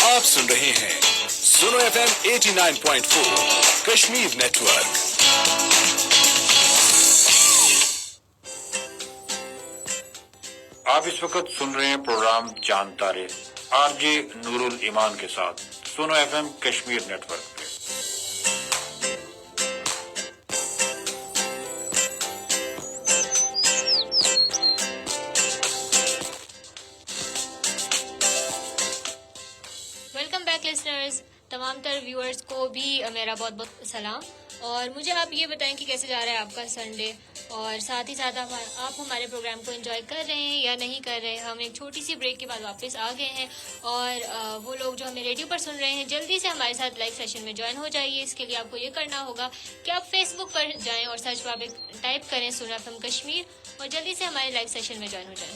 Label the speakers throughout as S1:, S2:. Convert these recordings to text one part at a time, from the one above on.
S1: आप सुन रहे हैं सुनो FM 89.4 कश्मीर नेटवर्क।
S2: आप इस वक्त सुन रहे हैं प्रोग्राम चांद तारे आरजे नूरुल ईमान के साथ सुनो FM कश्मीर नेटवर्क पे।
S3: वेलकम बैक लिसनर्स, तमाम तर व्यूअर्स को भी मेरा बहुत बहुत सलाम। और मुझे आप ये बताएं कि कैसे जा रहा है आपका संडे, और साथ ही साथ आप हमारे प्रोग्राम को एंजॉय कर रहे हैं या नहीं कर रहे हैं। हम एक छोटी सी ब्रेक के बाद वापस आ गए हैं, और वो लोग जो हमें रेडियो पर सुन रहे हैं जल्दी से हमारे साथ लाइव सेशन में ज्वाइन हो जाइए। इसके लिए आपको ये करना होगा कि आप फेसबुक पर जाएं और सर्च बार टाइप करें सुनो FM कश्मीर, और जल्दी से हमारे लाइव सेशन में ज्वाइन हो जाएं।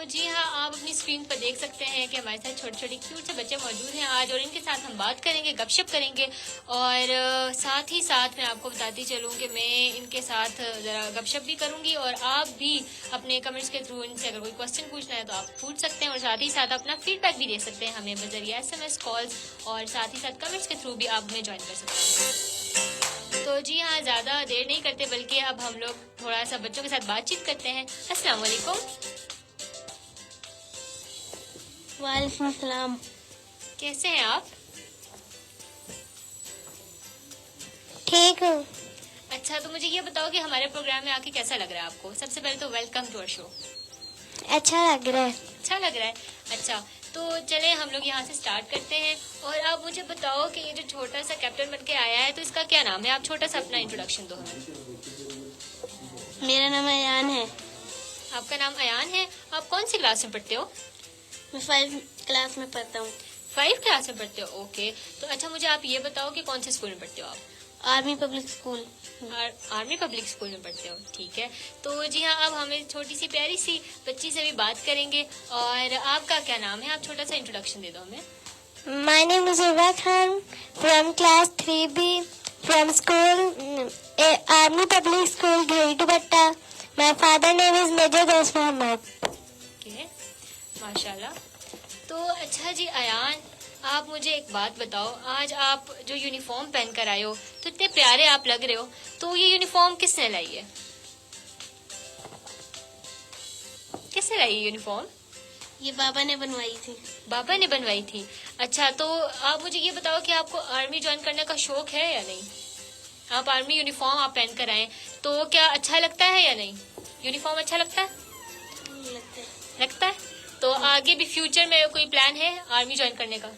S3: जी हाँ, आप अपनी स्क्रीन पर देख सकते हैं कि हमारे साथ छोटे छोटे क्यूट से बच्चे मौजूद हैं आज, और इनके साथ हम बात करेंगे, गपशप करेंगे। और साथ ही साथ मैं आपको बताती चलूँ कि मैं इनके साथ ज़रा गपशप भी करूँगी, और आप भी अपने कमेंट्स के थ्रू इनसे अगर कोई क्वेश्चन पूछना है तो आप पूछ सकते हैं, और साथ ही साथ अपना फीडबैक भी दे सकते हैं हमें बजरिया SMS कॉल्स, और साथ ही साथ कमेंट्स के थ्रू भी आप हमें ज्वाइन कर सकते हैं। तो जी हाँ, ज़्यादा देर नहीं करते, बल्कि अब हम लोग थोड़ा सा बच्चों के साथ बातचीत करते हैं। अस्सलाम वालेकुम।
S4: वालेकुम सलाम।
S3: कैसे हैं आप?
S4: ठीक हूँ।
S3: अच्छा, तो मुझे ये बताओ कि हमारे प्रोग्राम में आके कैसा लग रहा है आपको? सबसे पहले तो वेलकम टू आवर शो।
S4: अच्छा लग रहा है।
S3: अच्छा लग रहा है। अच्छा, तो चले हम लोग यहाँ से स्टार्ट करते हैं, और आप मुझे बताओ कि ये जो छोटा सा कैप्टन बन के आया है तो इसका क्या नाम है? आप छोटा सा अपना इंट्रोडक्शन दो हमें।
S4: मेरा नाम अयान है।
S3: आपका नाम अयान है। आप कौन सी क्लास में पढ़ते हो?
S4: मैं 5 क्लास में पढ़ता हूँ।
S3: 5 क्लास में पढ़ते हो, ओके। तो अच्छा, मुझे आप ये बताओ कि कौन से स्कूल में पढ़ते हो आप?
S4: Army public school.
S3: Army public school में पढ़ते हो, ठीक है। तो जी हाँ, अब हमें छोटी सी प्यारी सी बच्ची से भी बात करेंगे। और आपका क्या नाम है? आप छोटा सा इंट्रोडक्शन दे दो हमें।
S4: My name is Urwa Khan from class 3B from school army public school Garhi Dupatta. My father name is major Dost Mohammad.
S3: Okay, माशाल्लाह। तो अच्छा जी अयान, आप मुझे एक बात बताओ, आज आप जो यूनिफॉर्म पहन कर आए हो तो इतने प्यारे आप लग रहे हो, तो ये यूनिफॉर्म किसने लाई है? किसने लाई है यूनिफॉर्म?
S4: ये बाबा ने बनवाई थी।
S3: बाबा ने बनवाई थी। अच्छा, तो आप मुझे ये बताओ कि आपको आर्मी ज्वाइन करने का शौक है या नहीं? आप आर्मी यूनिफॉर्म आप पहन कर आए, तो क्या अच्छा लगता है या नहीं? यूनिफॉर्म अच्छा लगता है? लगता है। तो आगे भी फ्यूचर में कोई प्लान है आर्मी ज्वाइन करने का?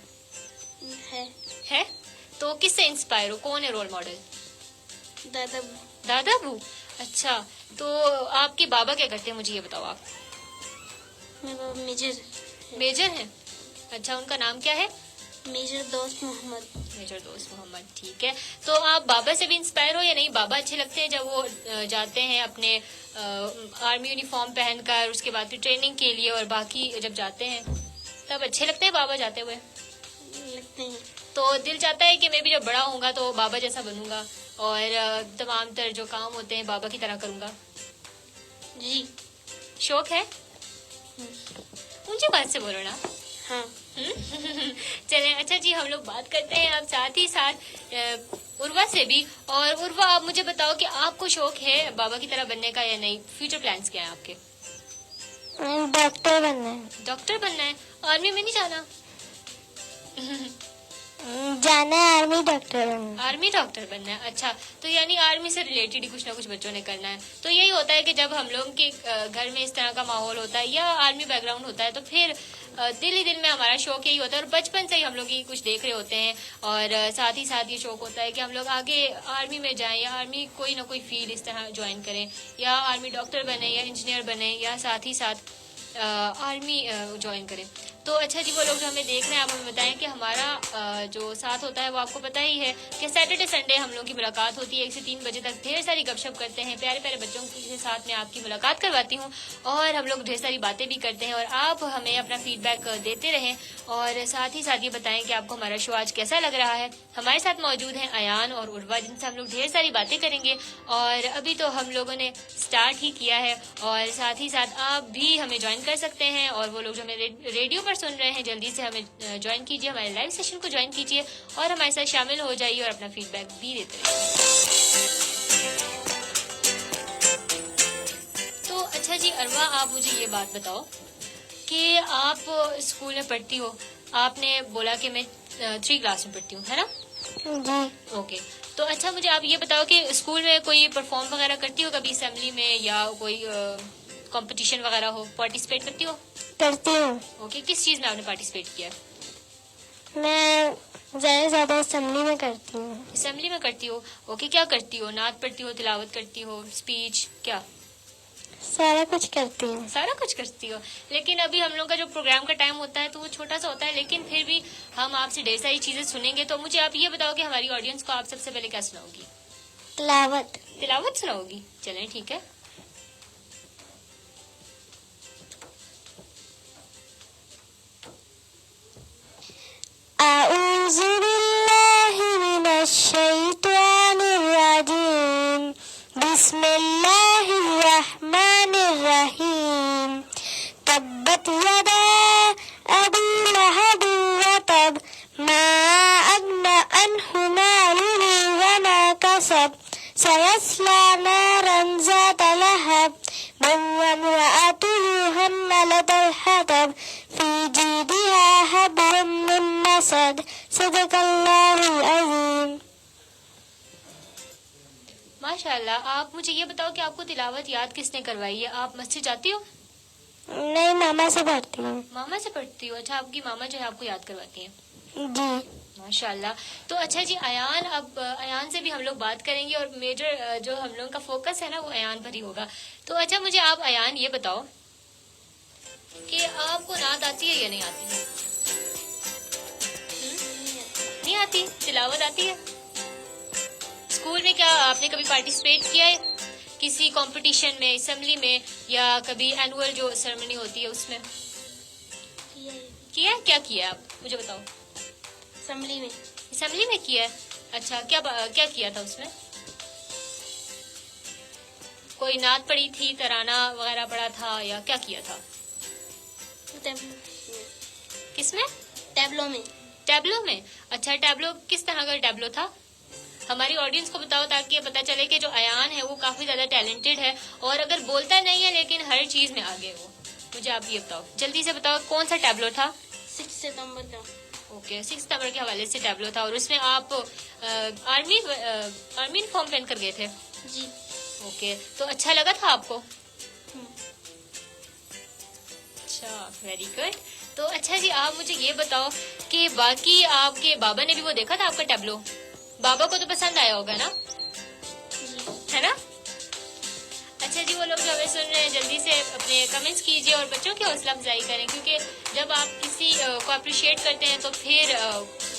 S3: है। तो किससे इंस्पायर हो? कौन है रोल मॉडल? दादा बू। अच्छा, तो आपके बाबा क्या करते हैं, मुझे ये बताओ आप। मेजर है। अच्छा, उनका नाम क्या है?
S4: मेजर दोस्त मोहम्मद।
S3: मेजर दोस्त मोहम्मद, ठीक है। तो आप बाबा से भी इंस्पायर हो या नहीं? बाबा अच्छे लगते हैं जब वो जाते हैं अपने आर्मी यूनिफॉर्म पहनकर, उसके बाद फिर ट्रेनिंग के लिए, और बाकी जब जाते हैं तब अच्छे लगते हैं बाबा जाते हुए?
S4: लगते हैं।
S3: तो दिल चाहता है कि मैं भी जब बड़ा होऊंगा तो बाबा जैसा बनूंगा, और तमाम तर जो काम होते हैं बाबा की तरह करूंगा।
S4: जी।
S3: शौक है? ऊंची बात से बोलो ना।
S4: हाँ।
S3: चलें, अच्छा जी, हम लोग बात करते हैं अब साथ ही साथ उर्वा से भी। और उर्वा, आप मुझे बताओ कि आपको शौक है बाबा की तरह बनने का या नहीं? फ्यूचर प्लान्स क्या है आपके?
S4: डॉक्टर बनना है।
S3: डॉक्टर बनना है। आर्मी में नहीं जाना?
S4: जाना है आर्मी डॉक्टर बनना।
S3: आर्मी डॉक्टर बनना है। अच्छा, तो यानी आर्मी से रिलेटेड ही कुछ ना कुछ बच्चों ने करना है। तो यही होता है कि जब हम लोग के घर में इस तरह का माहौल होता है या आर्मी बैकग्राउंड होता है, तो फिर दिल ही दिल में हमारा शौक यही होता है, और बचपन से ही हम लोग ये कुछ देख रहे होते हैं, और साथ ही साथ ये शौक होता है कि हम लोग आगे आर्मी में जाएं, या आर्मी कोई ना कोई फील्ड इस तरह ज्वाइन करें, या आर्मी डॉक्टर बने, या इंजीनियर बने, या साथ ही साथ आर्मी ज्वाइन करें। तो अच्छा जी, वो लोग जो हमें देख रहे हैं, आप हमें बताएं कि हमारा जो साथ होता है वो आपको पता ही है कि सैटरडे संडे हम लोग की मुलाकात होती है 1 से 3 बजे तक। ढेर सारी गपशप करते हैं, प्यारे प्यारे बच्चों के साथ में आपकी मुलाकात करवाती हूँ और हम लोग ढेर सारी बातें भी करते हैं और आप हमें अपना फीडबैक देते रहें और साथ ही साथ ये बताएं कि आपको हमारा शो आज कैसा लग रहा है। हमारे साथ मौजूद हैं अयान और उर्वा, जिनसे हम लोग ढेर सारी बातें करेंगे और अभी तो हम लोगों ने स्टार्ट ही किया है और साथ ही साथ आप भी हमें ज्वाइन कर सकते हैं और वो लोग जो हमें रेडियो पर सुन रहे हैं जल्दी से हमें ज्वाइन कीजिए, हमारे लाइव सेशन को ज्वाइन कीजिए और हमारे साथ शामिल हो जाइए और अपना फीडबैक भी देते रहिए। तो अच्छा जी अरवा, आप मुझे ये बात बताओ कि आप स्कूल में पढ़ती हो, आपने बोला कि मैं 3 क्लास में पढ़ती हूँ, है ना?
S4: जी।
S3: ओके, तो अच्छा मुझे आप ये बताओ कि स्कूल में कोई परफॉर्म वगैरह करती हो कभी असेंबली में या कोई कंपटीशन वगैरह हो, पार्टिसिपेट करती हो?
S4: करती हूँ।
S3: ओके, किस चीज़ में आपने पार्टिसिपेट किया?
S4: मैं ज़्यादा असेंबली में करती हूँ।
S3: असेंबली में करती हो? ओके, क्या करती हो? नात पढ़ती हो, तिलावत करती हो, स्पीच, क्या?
S4: सारा कुछ करती हूँ।
S3: सारा कुछ करती हो। लेकिन अभी हम लोग का जो प्रोग्राम का टाइम होता है तो वो छोटा सा होता है, लेकिन फिर भी हम आपसे ढेर सारी चीजें सुनेंगे। तो मुझे आप ये बताओ कि हमारी ऑडियंस को आप सबसे पहले क्या सुनाओगी?
S4: तिलावत।
S3: तिलावत सुनाओगी? चलें ठीक है।
S4: अऊज़ु बिल्लाहि मिनश शैतानिर रजीम। बिस्मिल्लाहिर रहमानिर रहीम। तब्बत यदा अबी लहब व तब, मा अग्ना अन्हु मालुहु व मा कसब, सयस्ला नारन ज़ात लहब, वम्रअतुहु हम्मलतल हतब, फी जीदिहा हब्लुम मिन मसद। सदक़ल्लाहुल अज़ीम।
S3: माशाल्लाह। आप मुझे ये बताओ कि आपको तिलावत याद किसने करवाई है? आप मस्जिद जाती हो?
S4: नहीं, मामा से पढ़ती हूँ।
S3: मामा से पढ़ती हो? अच्छा, आपकी मामा जो है आपको याद करवाती हैं?
S4: जी।
S3: माशाल्लाह। तो अच्छा जी अयान, अब अयान से भी हम लोग बात करेंगे और मेजर जो हम लोगों का फोकस है ना वो अयान पर ही होगा। तो अच्छा मुझे आप अयान ये बताओ कि आपको नात आती है या नहीं आती है? नहीं आती? तिलावत आती है? स्कूल में क्या आपने कभी पार्टिसिपेट किया है किसी कंपटीशन में, असेंबली में या कभी एनुअल जो सेरेमनी होती है उसमें? किया है? क्या किया है आप मुझे बताओ।
S4: असेंबली में।
S3: असेंबली में किया है? अच्छा, क्या किया था उसमें? कोई नात पढ़ी थी, तराना वगैरह पढ़ा था या क्या किया था? किसमें?
S4: टैबलो में।
S3: टैबलो में? अच्छा, टैबलो किस तरह का टैबलो था? हमारी ऑडियंस को बताओ ताकि ये पता चले कि जो अयान है वो काफी ज्यादा टैलेंटेड है और अगर बोलता नहीं है लेकिन हर चीज में आगे वो। मुझे आप ये बताओ, जल्दी से बताओ कौन सा टैबलो था?
S4: 6 सितंबर का।
S3: ओके, 6 सितंबर के हवाले से टैबलो था और उसमें आप आर्मी यूनिफॉर्म पहन कर गए थे?
S4: जी।
S3: ओके, तो अच्छा लगा था आपको? अच्छा, वेरी गुड। तो अच्छा जी आप मुझे ये बताओ कि बाकी आपके बाबा ने भी वो देखा था आपका टैबलो? बाबा को तो पसंद आया होगा ना? है ना? अच्छा जी, वो लोग जो हमें सुन रहे हैं जल्दी से अपने कमेंट्स कीजिए और बच्चों की हौसला अफजाई करें, क्योंकि जब आप किसी को अप्रिशिएट करते हैं तो फिर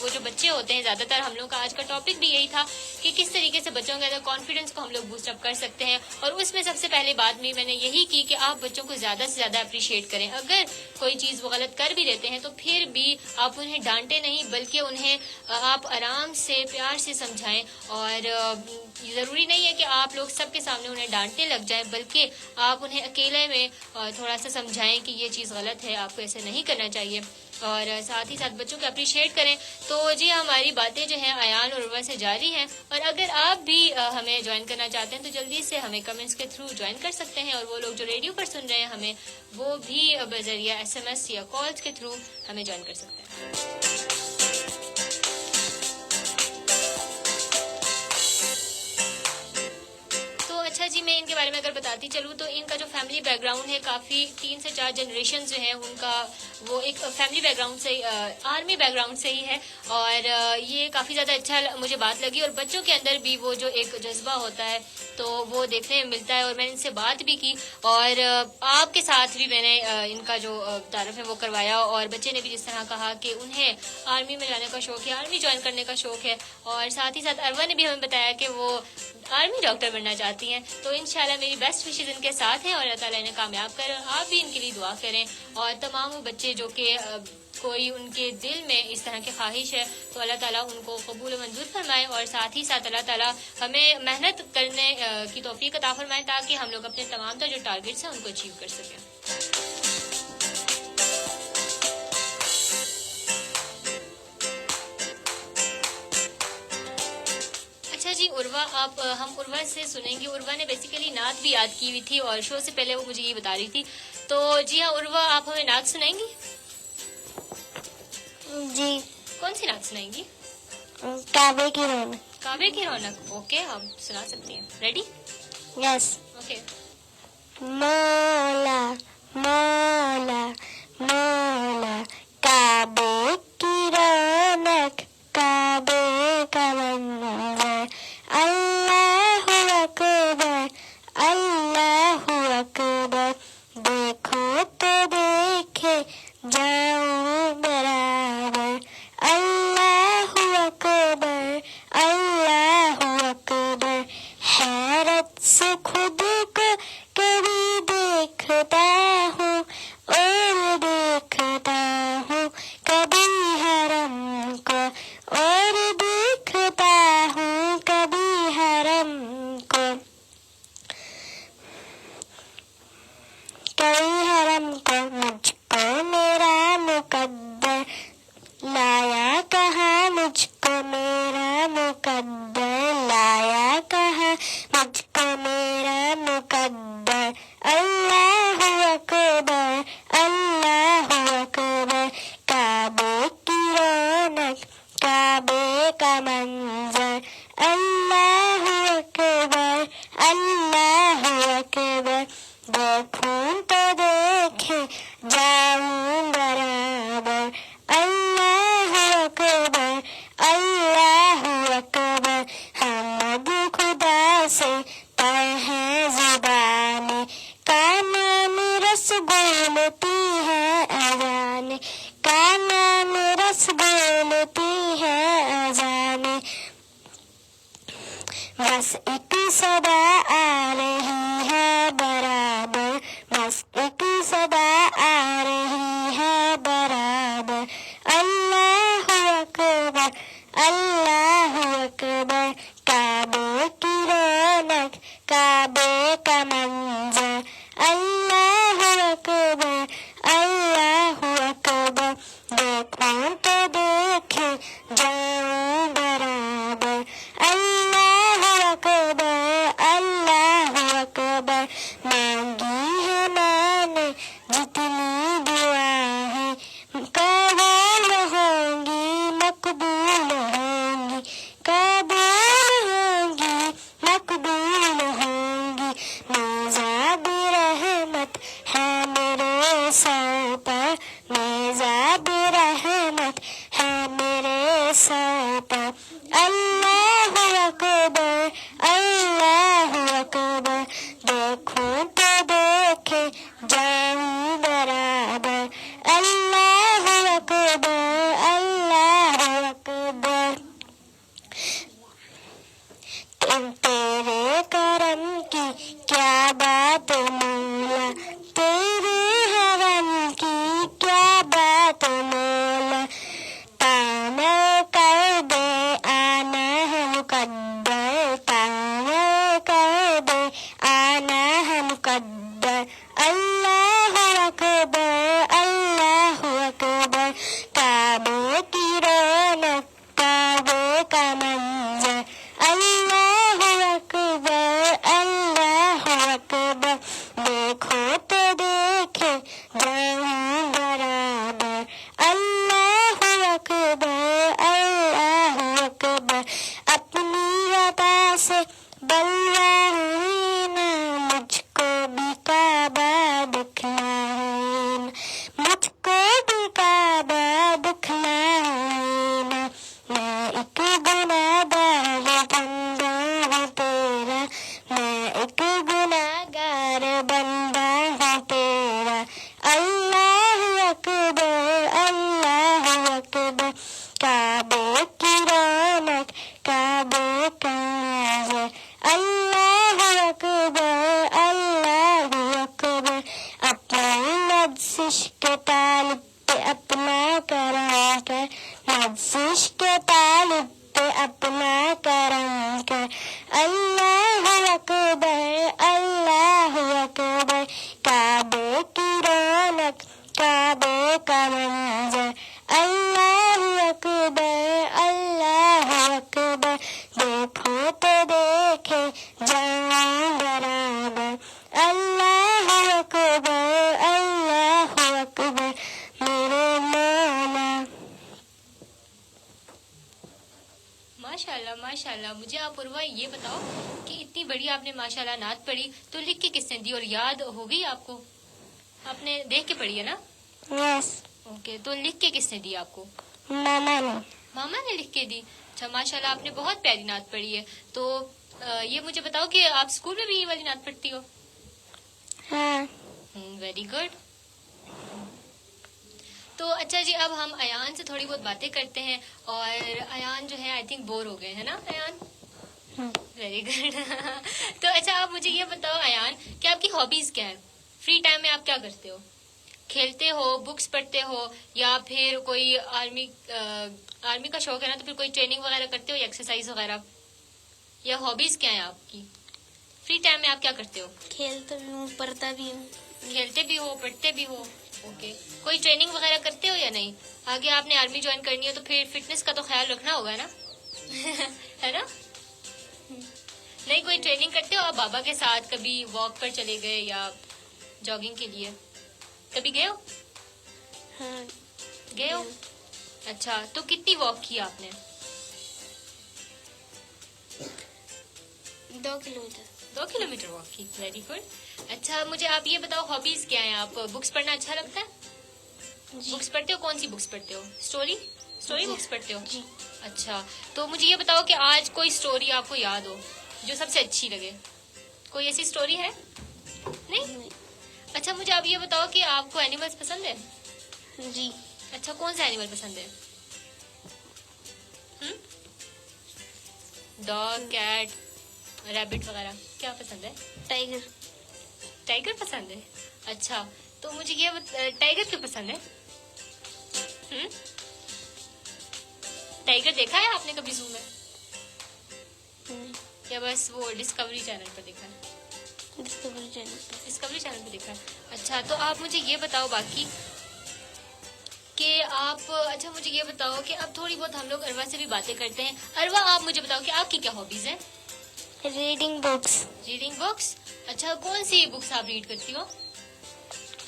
S3: वो जो बच्चे होते हैं, ज्यादातर हम लोग का आज का टॉपिक भी यही था कि किस तरीके से बच्चों के अंदर कॉन्फिडेंस को हम लोग बूस्ट अप कर सकते हैं। और उसमें सबसे पहले बात भी मैंने यही की कि आप बच्चों को ज्यादा से ज्यादा अप्रिशिएट करें। अगर कोई चीज वो गलत कर भी देते हैं तो फिर भी आप उन्हें डांटे नहीं, बल्कि उन्हें आप आराम से प्यार से समझाएं। और जरूरी नहीं है कि आप लोग सबके सामने उन्हें डांटने लग जाएं, बल्कि आप उन्हें अकेले में थोड़ा सा समझाएं कि ये चीज गलत है, आपको ऐसे नहीं करना चाहिए। और साथ ही साथ बच्चों को अप्रिशिएट करें। तो जी हमारी बातें जो हैं अयान और उर्वा से जारी हैं और अगर आप भी हमें ज्वाइन करना चाहते हैं तो जल्दी से हमें कमेंट्स के थ्रू ज्वाइन कर सकते हैं और वो लोग जो रेडियो पर सुन रहे हैं हमें, वो भी बजरिया SMS या कॉल्स के थ्रू हमें ज्वाइन कर सकते हैं। अच्छा जी, मैं इनके बारे में अगर बताती चलूँ तो इनका जो फैमिली बैकग्राउंड है काफ़ी 3 से 4 जनरेशन जो है उनका वो एक फैमिली बैकग्राउंड से आर्मी बैकग्राउंड से ही है। और ये काफ़ी ज़्यादा अच्छा मुझे बात लगी। और बच्चों के अंदर भी वो जो एक जज्बा होता है, तो वो देखने में मिलता है। और मैंने इनसे बात भी की और आपके साथ भी मैंने इनका जो तारुफ है वो करवाया। और बच्चे ने भी जिस तरह कहा कि उन्हें आर्मी में जाने का शौक है, आर्मी ज्वाइन करने का शौक है। और साथ ही साथ अरवा ने भी हमें बताया कि वो आर्मी डॉक्टर बनना चाहती हैं। तो इंशाल्लाह मेरी बेस्ट विशेज इनके साथ हैं और अल्लाह ताला इन्हें कामयाब करें। आप भी इनके लिए दुआ करें। और तमाम वो बच्चे जो कि कोई उनके दिल में इस तरह की ख्वाहिश है तो अल्लाह ताला उनको कबूल मंजूर फरमाए। और साथ ही साथ अल्लाह ताला हमें मेहनत करने की तौफीक अता फरमाए ताकि हम लोग अपने तमाम जो टारगेट्स हैं उनको अचीव कर सकें। अच्छा जी उर्वा, आप हम उर्वा से सुनेंगे। उर्वा ने बेसिकली नात भी याद की हुई थी और शो से पहले वो मुझे ये बता रही थी। तो जी हाँ उर्वा, आप हमें नात सुनाएंगी?
S4: जी।
S3: कौन सी नात सुनाएंगी?
S4: काबे की रौनक।
S3: काबे की रौनक। ओके, आप सुना सकती हैं। रेडी?
S4: यस।
S3: ओके।
S4: मौला मौला मौला काबे की रौनक, काबे का मंजर, अल्लाहु अकबर अल्लाहु अकबर, देखो तो देखे जाऊं बराबर, अल्लाहु अकबर अल्लाहु अकबर, हैरत से खुद को कभी देखता हूँ और देखता हूँ कभी हरम को, और देखता हूँ कभी हरम को, कभी हरम को, मुझको मेरा मुकद्दर लाया कहाँ, मुझको मेरा मुकद्दर लाया कहाँ, मुझको मेरा मुकद्दर, अल्लाहु अकबर अल्लाहु अकबर, काबे की रौनक, काबे का मंजर, अल्लाहु अकबर अल्लाहु अकबर, देखूं तो देखे जाऊं बराबर, अल्लाहु अकबर अल्लाहु अकबर, हमद खुदा से पर है ज़ुबाने, कानों में रस बोलती है अज़ाने, कानों में रस बोलती है अज़ाने, बस एक सदा आ रही है बराबर, बस एक सदा आ रही है बराबर, अल्लाहु अकबर अल्लाहु अकबर, काबे की रौनक, काबे का मंजर, अल्लाहु अकबर अल्लाहु अकबर, देखूं तो देखे जाऊं बराबर, अल्लाहु अकबर अल्लाहु अकबर, मांगी है मैंने जितनी दुआएं, कबूल होंगी मकबूल होंगी, कबूल होंगी मकबूल होंगी, मेज़ाब रहमत है मेरे सर पर, मेज़ाब रहमत है मेरे सर पर, अल्लाहु अकबर अल्लाहु अकबर, देखूं तो देखे जाऊं बराबर, अल्लाहु अकबर अल्लाहु अकबर, तेरे करम की क्या बात मौला, तेरे हरम की क्या बात मौला, तामल कर दे आना है मुकद्दर, तामल कर दे आना है मुकद्दर, अल्लाहु अकबर अल्लाहु अकबर, काबे की रौनक, काबे का मंजर, अल्लाहु अकबर अल्लाहु अकबर, देखो तो देखे जाऊं बराबर, अल्लाहु अकबर अल्लाहु अकबर, अपनी अदा से बल्ला हुई ना, मुझको भी काबा दिखना है ना, मुझको भी काबा दिखना है ना, मैं एक गुनाहगार बंदा हूँ तेरा, मैं जाऊं बराबर। अल्लाह अकबर मेरे मौला।
S3: माशाल्लाह माशाल्लाह। मुझे आप उर्वा ये बताओ कि इतनी बड़ी आपने माशाल्लाह नात पढ़ी, तो लिख के किसने दी और याद हो गई आपको? आपने देख के पढ़ी है ना?
S4: यस,
S3: ओके, तो लिख के किसने दी आपको?
S4: मामा ने।
S3: मामा ने लिख के दी। अच्छा माशाल्लाह, आपने बहुत प्यारी नात पढ़ी है। तो ये मुझे बताओ कि आप स्कूल में भी ये वाली नात पढ़ती हो?
S4: हाँ।
S3: Very good. तो अच्छा जी, अब हम अयान से थोड़ी बहुत बातें करते हैं। और अयान जो है आई थिंक बोर हो गए है ना अयान? Very good. तो अच्छा, आप मुझे ये बताओ अयान कि आपकी हॉबीज क्या है? फ्री टाइम में आप क्या करते हो? खेलते हो, बुक्स पढ़ते हो, या फिर कोई आर्मी का शौक है ना, तो फिर कोई ट्रेनिंग वगैरह करते हो या एक्सरसाइज वगैरह? या हॉबीज क्या है आपकी? फ्री टाइम में आप क्या करते हो?
S4: खेलता भी हूँ, पढ़ता भी हूँ।
S3: खेलते भी हो, पढ़ते भी हो। ओके, कोई ट्रेनिंग वगैरह करते हो या नहीं? आगे आपने आर्मी ज्वाइन करनी है तो फिर फिटनेस का तो ख्याल रखना होगा ना? है ना? नहीं, कोई ट्रेनिंग करते हो आप बाबा के साथ? कभी वॉक पर चले गए या जॉगिंग के लिए कभी गए हो?
S4: हाँ।
S3: गए हो? अच्छा, तो कितनी वॉक की आपने?
S4: 2 किलोमीटर।
S3: 2 किलोमीटर वॉक की। Very good. अच्छा, मुझे आप ये बताओ हॉबीज क्या है? आप बुक्स पढ़ना अच्छा लगता है?
S4: जी।
S3: बुक्स पढ़ते हो? कौन सी बुक्स पढ़ते हो? स्टोरी
S4: जी।
S3: बुक्स पढ़ते हो?
S4: जी।
S3: अच्छा, तो मुझे ये बताओ कि आज कोई स्टोरी आपको याद हो जो सबसे अच्छी लगे? कोई ऐसी स्टोरी है? नहीं? अच्छा, मुझे आप ये बताओ कि आपको एनिमल्स पसंद है?
S4: जी।
S3: अच्छा, कौन सा एनिमल पसंद है? डॉग, कैट, रैबिट वगैरह क्या पसंद है?
S4: टाइगर।
S3: टाइगर पसंद है। अच्छा, तो मुझे ये टाइगर क्यों पसंद है? टाइगर देखा है आपने कभी ज़ू में? या बस वो डिस्कवरी चैनल पर देखा है?
S4: डिस्कवरी चैनल पर।
S3: डिस्कवरी चैनल पे देखा है। अच्छा, तो आप मुझे ये बताओ बाकी कि आप, अच्छा मुझे ये बताओ कि अब थोड़ी बहुत हम लोग अरवा से भी बातें करते हैं। अरवा, आप मुझे बताओ कि आपकी क्या हॉबीज हैं?
S4: Reading books.
S3: Reading books. अच्छा, कौन सी बुक्स आप रीड करती हो?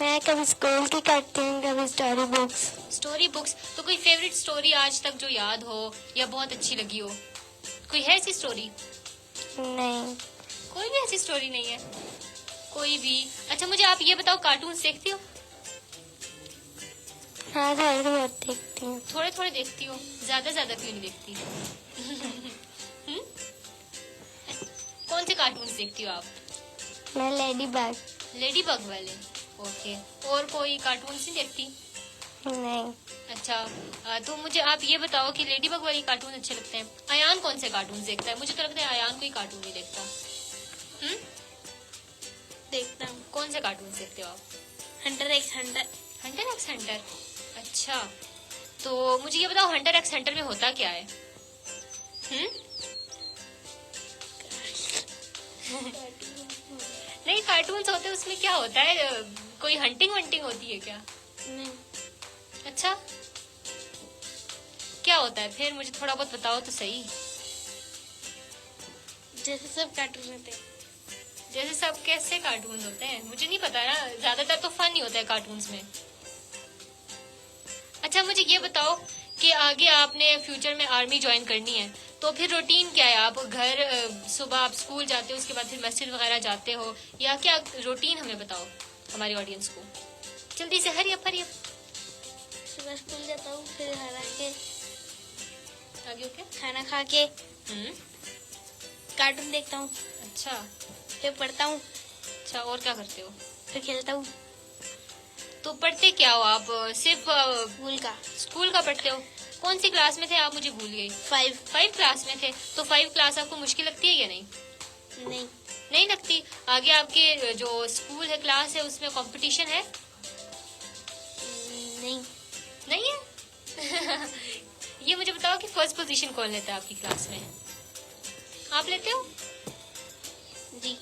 S4: मैं कभी स्कूल की करती हूँ, कभी स्टोरी बुक्स।
S3: Story books. तो कोई फेवरेट स्टोरी आज तक जो याद हो या बहुत अच्छी लगी हो? कोई है ऐसी स्टोरी?
S4: नहीं।
S3: कोई भी ऐसी स्टोरी नहीं है? कोई भी? अच्छा, मुझे आप ये बताओ, कार्टून्स देखती हो?
S4: हाँ, थोड़ी बहुत देखती हूँ।
S3: थोड़े थोड़े देखती हो, ज्यादा क्यों नहीं देखती? कौन से कार्टून्स देखती हो आप?
S4: मैं लेडी बग।
S3: लेडी बग वाले। ओके, और कोई कार्टून्स नहीं देखती?
S4: नहीं।
S3: अच्छा, तो मुझे आप ये बताओ कि लेडी बग वाली कार्टून अच्छे लगते हैं। अयान कौन से कार्टून देखता है? मुझे तो लगता है अयान कोई कार्टून नहीं देखता।
S4: देखता हूँ।
S3: कौन से कार्टून देखते हो आप?
S4: Hunter x Hunter.
S3: Hunter x Hunter. अच्छा, तो मुझे ये बताओ, हंटर एक्स हंटर में होता क्या है? नहीं, कार्टून्स होते हैं, उसमें क्या होता है? कोई हंटिंग वंटिंग होती है क्या?
S4: नहीं।
S3: अच्छा, क्या होता है फिर? मुझे थोड़ा बहुत बताओ तो सही।
S4: जैसे सब कार्टून होते हैं।
S3: जैसे सब कैसे कार्टून होते हैं? मुझे नहीं पता ना, ज्यादातर तो फन ही होता है कार्टून्स में। अच्छा, मुझे ये बताओ कि आगे आपने फ्यूचर में आर्मी ज्वाइन करनी है, तो फिर रूटीन क्या है? आप घर सुबह आप स्कूल जाते हो, उसके बाद फिर मस्जिद वगैरह जाते हो, या क्या रूटीन हमें बताओ, हमारी ऑडियंस को। जल्दी से, हरी अप।
S4: सुबह स्कूल जाता हूँ, फिर घर आके
S3: आगे ओके।
S4: खाना खा के कार्टून देखता हूँ,
S3: अच्छा
S4: फिर पढ़ता हूँ,
S3: अच्छा, और क्या करते हो?
S4: फिर खेलता हूँ।
S3: तो पढ़ते क्या हो आप? सिर्फ
S4: स्कूल
S3: का
S4: का
S3: पढ़ते हो? कौन सी क्लास में थे आप? मुझे भूल गई। 5 क्लास में थे। तो 5 क्लास आपको मुश्किल लगती है या नहीं? नहीं लगती। आगे आपके जो स्कूल है, क्लास है, उसमें कंपटीशन है? नहीं है? ये मुझे बताओ कि फर्स्ट पोजीशन कौन लेता है आपकी क्लास में? आप लेते हो?
S4: जी।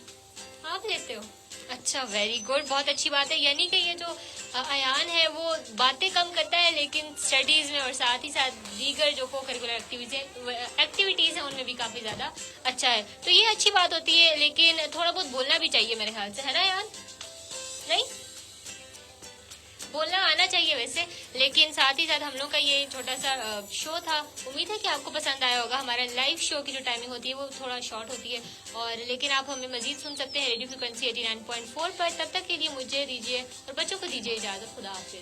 S3: आप लेते हो? अच्छा, वेरी गुड, बहुत अच्छी बात है। यानी कि ये जो अयान है वो बातें कम करता है लेकिन स्टडीज में और साथ ही साथ दीगर जो को करिकुलर एक्टिविटीज हैं उनमें भी काफी ज्यादा अच्छा है। तो ये अच्छी बात होती है, लेकिन थोड़ा बहुत बोलना भी चाहिए मेरे ख्याल से, है ना अयान? नहीं, बोलना आना चाहिए वैसे। लेकिन साथ ही साथ हम लोग का ये छोटा सा शो था, उम्मीद है कि आपको पसंद आया होगा। हमारा लाइव शो की जो टाइमिंग होती है वो थोड़ा शॉर्ट होती है, और लेकिन आप हमें मजीद सुन सकते हैं रेडियो फ्रिक्वेंसी 89.4 पर। तब तक के लिए मुझे दीजिए और बच्चों को दीजिए इजाजत। खुदा हाफिज।